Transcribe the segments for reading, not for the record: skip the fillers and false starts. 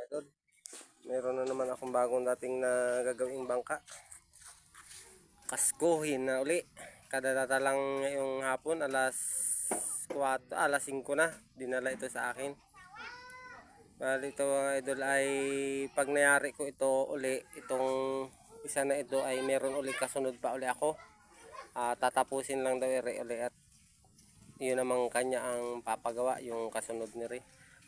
idol. Meron na naman akong bagong dating na gagawing bangka. Kaskuhin na uli. Kadadata lang ngayong hapon, alas 5 na. Dinala ito sa akin. Bali ito mga idol ay pag nayari ko ito uli, itong isa na ito ay meron uli kasunod pa uli ako. Tatapusin lang daw uli at yun namang kanya ang papagawa, yung kasunod ni Ri.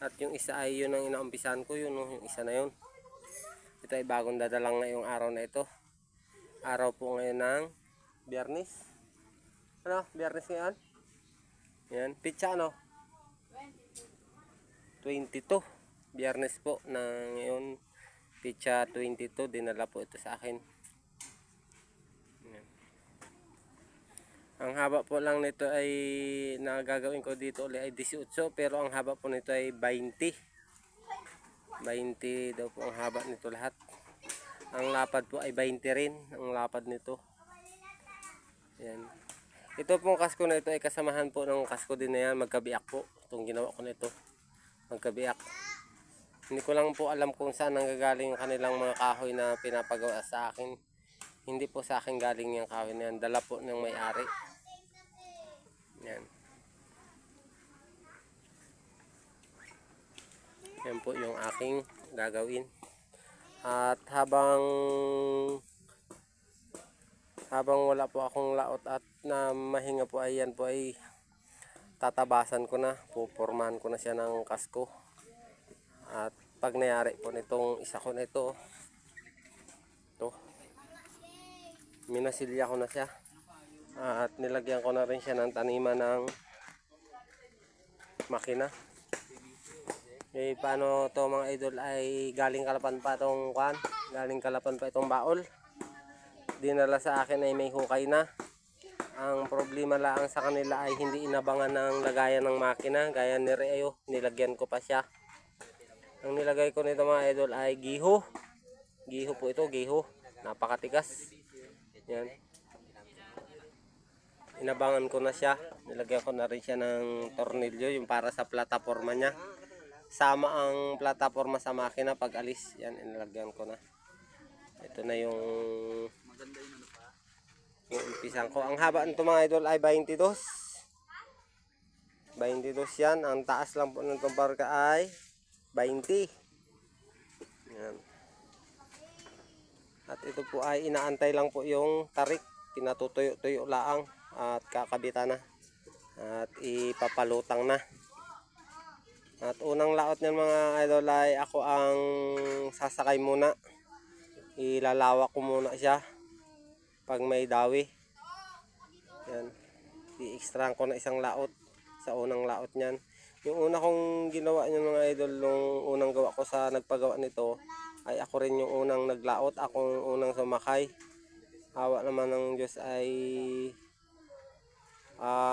At yung isa ay yun ang inaumpisahan ko, yun yung isa na yun. Ito ay bagong dadalang ngayong araw na ito. Araw po ngayon ng Biyernes. Ano? Biyernes ngayon? Yan, pitsa ano? 22. Biyernes po na ngayon, pitsa 22, dinala po ito sa akin. Yan. Ang haba po lang nito ay nagagawin ko dito ulit ay 18, pero ang haba po nito ay 20. 20 daw po ang haba nito lahat. Ang lapad po ay 20 rin ang lapad nito. Yan. Ito pong kasko na ito ay kasamahan po ng kasko din na yan, magkabiak po. Itong ginawa ko nito, magkabiak. Hindi ko lang po alam kung saan nanggagaling yung kanilang mga kahoy na pinapagawa sa akin. Hindi po sa akin galing yung kahoy na yan, dala po ng may-ari. Yan. Yan po yung aking gagawin. At habang wala po akong laot at na mahinga po ay yan po ay tatabasan ko na, pupormahan ko na siya ng kasko. At pag nayari po nitong isa ko na ito, minasilya ko na siya. At nilagyan ko na rin siya ng taniman ng makina. Eh, paano to mga idol ay galing Kalapan pa itong kwan, galing Kalapan pa itong baol. Dinala sa akin ay may hukay na. Ang problema lang sa kanila ay hindi inabangan ng lagayan ng makina, gaya ni Reo, nilagyan ko pa siya. Ang nilagay ko nito mga idol ay giho. Giho po ito, giho. Napakatigas. Yan. Inabangan ko na siya. Nilagyan ko na rin siya ng tornilyo, yung para sa plataforma niya. Sama ang plataforma sa makina pag alis. Yan, inilagyan ko na. Ito na yung umpisan ko. Ang haba nito mga idol ay 22. 22 yan. Ang taas lang po ng barka ay 20. Yan. At ito po ay inaantay lang po yung tarik. Pinatutuyo-tuyo laang at kakabitan na. At ipapalutang na. At unang laot niyan mga idol ay ako ang sasakay muna. Ilalawak ko muna siya pag may dawi. Yan. I-extrahan ko na isang laot sa unang laot niyan. Yung una kong ginawa niyan mga idol, nung unang gawa ko sa nagpagawa nito, ay ako rin yung unang naglaot, akong unang sumakay. Hawa naman ng Diyos ay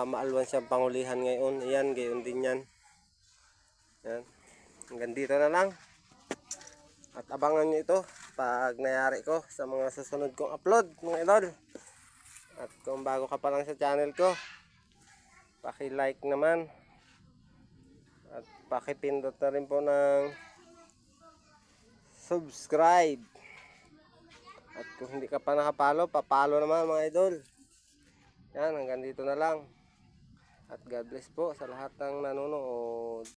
maalwan siyang pangulihan ngayon. Ayan, gayon din yan. Yan. Hanggang dito na lang. At abangan nyo ito pag nayari ko sa mga susunod kong upload mga idol. At kung bago ka pa lang sa channel ko, paki-like naman. At paki-pindot na rin po ng subscribe. At kung hindi ka pa nakapalo, papalo naman mga idol. Yan, hanggang dito na lang. At God bless po sa lahat ng nanonood.